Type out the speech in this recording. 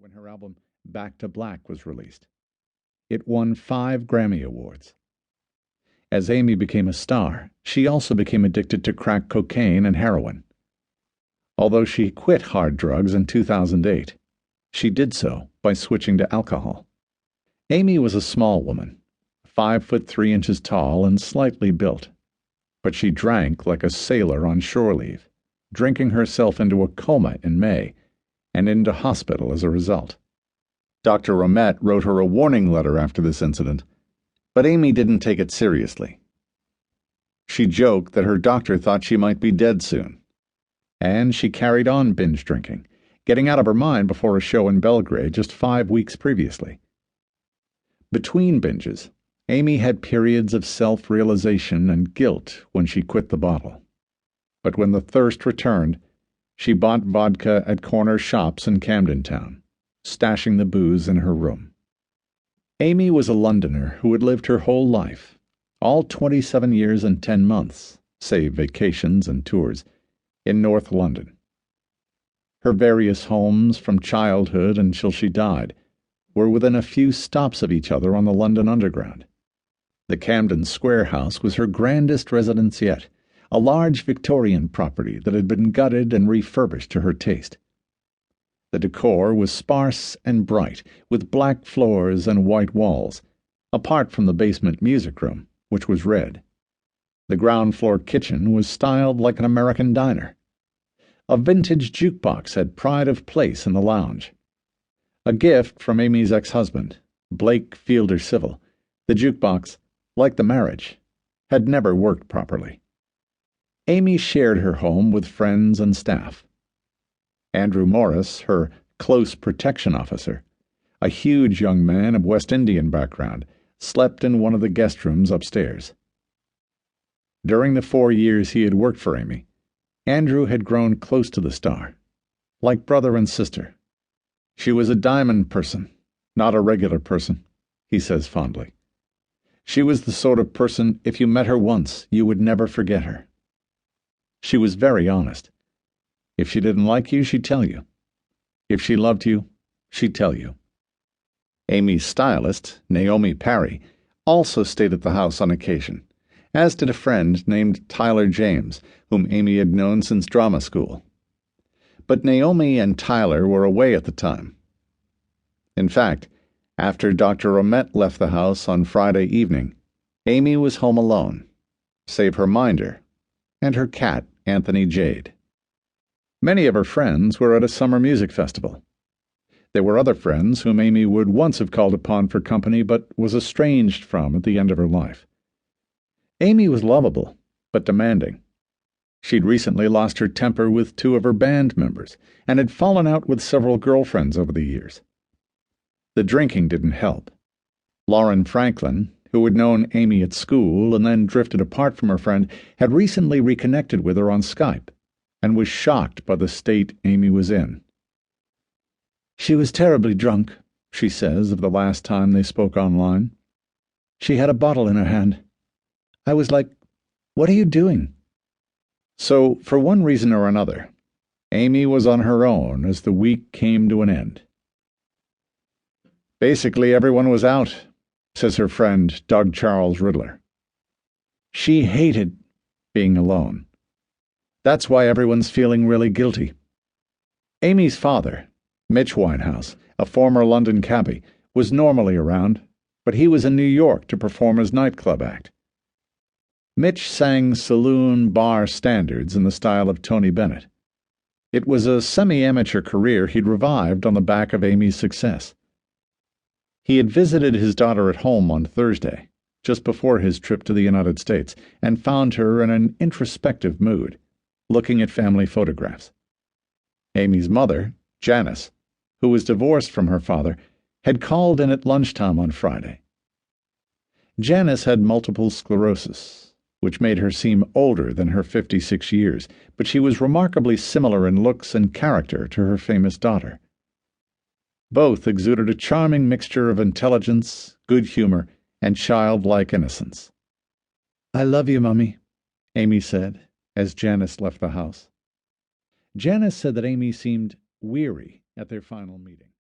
when her album Back to Black was released. It won 5 Grammy Awards. As Amy became a star, she also became addicted to crack cocaine and heroin. Although she quit hard drugs in 2008, she did so by switching to alcohol. Amy was a small woman, 5'3" tall and slightly built, but she drank like a sailor on shore leave, drinking herself into a coma in May and into hospital as a result. Dr. Romette wrote her a warning letter after this incident, but Amy didn't take it seriously. She joked that her doctor thought she might be dead soon, and she carried on binge drinking, getting out of her mind before a show in Belgrade just 5 weeks previously. Between binges, Amy had periods of self-realization and guilt when she quit the bottle. But when the thirst returned, she bought vodka at corner shops in Camden Town, stashing the booze in her room. Amy was a Londoner who had lived her whole life, all 27 years and 10 months, save vacations and tours, in North London. Her various homes from childhood until she died were within a few stops of each other on the London Underground. The Camden Square house was her grandest residence yet, a large Victorian property that had been gutted and refurbished to her taste. The decor was sparse and bright, with black floors and white walls, apart from the basement music room, which was red. The ground-floor kitchen was styled like an American diner. A vintage jukebox had pride of place in the lounge. A gift from Amy's ex-husband, Blake Fielder Civil, the jukebox, like the marriage, had never worked properly. Amy shared her home with friends and staff. Andrew Morris, her close protection officer, a huge young man of West Indian background, slept in one of the guest rooms upstairs. During the 4 years he had worked for Amy, Andrew had grown close to the star, like brother and sister. She was a diamond person, not a regular person, he says fondly. She was the sort of person, if you met her once, you would never forget her. She was very honest. If she didn't like you, she'd tell you. If she loved you, she'd tell you. Amy's stylist, Naomi Parry, also stayed at the house on occasion, as did a friend named Tyler James, whom Amy had known since drama school. But Naomi and Tyler were away at the time. In fact, after Dr. Romette left the house on Friday evening, Amy was home alone, save her minder and her cat, Anthony Jade. Many of her friends were at a summer music festival. There were other friends whom Amy would once have called upon for company but was estranged from at the end of her life. Amy was lovable, but demanding. She'd recently lost her temper with 2 of her band members and had fallen out with several girlfriends over the years. The drinking didn't help. Lauren Franklin, who had known Amy at school and then drifted apart from her friend, had recently reconnected with her on Skype and was shocked by the state Amy was in. She was terribly drunk, she says of the last time they spoke online. She had a bottle in her hand. I was like, "What are you doing?" So, for one reason or another, Amy was on her own as the week came to an end. Basically, everyone was out, says her friend Doug Charles Riddler. She hated being alone. That's why everyone's feeling really guilty. Amy's father, Mitch Winehouse, a former London cabbie, was normally around, but he was in New York to perform as nightclub act. Mitch sang saloon bar standards in the style of Tony Bennett. It was a semi-amateur career he'd revived on the back of Amy's success. He had visited his daughter at home on Thursday, just before his trip to the United States, and found her in an introspective mood, looking at family photographs. Amy's mother, Janis, who was divorced from her father, had called in at lunchtime on Friday. Janis had multiple sclerosis, which made her seem older than her 56 years, but she was remarkably similar in looks and character to her famous daughter. Both exuded a charming mixture of intelligence, good humor, and childlike innocence. "I love you, Mummy," Amy said, as Janis left the house. Janis said that Amy seemed weary at their final meeting.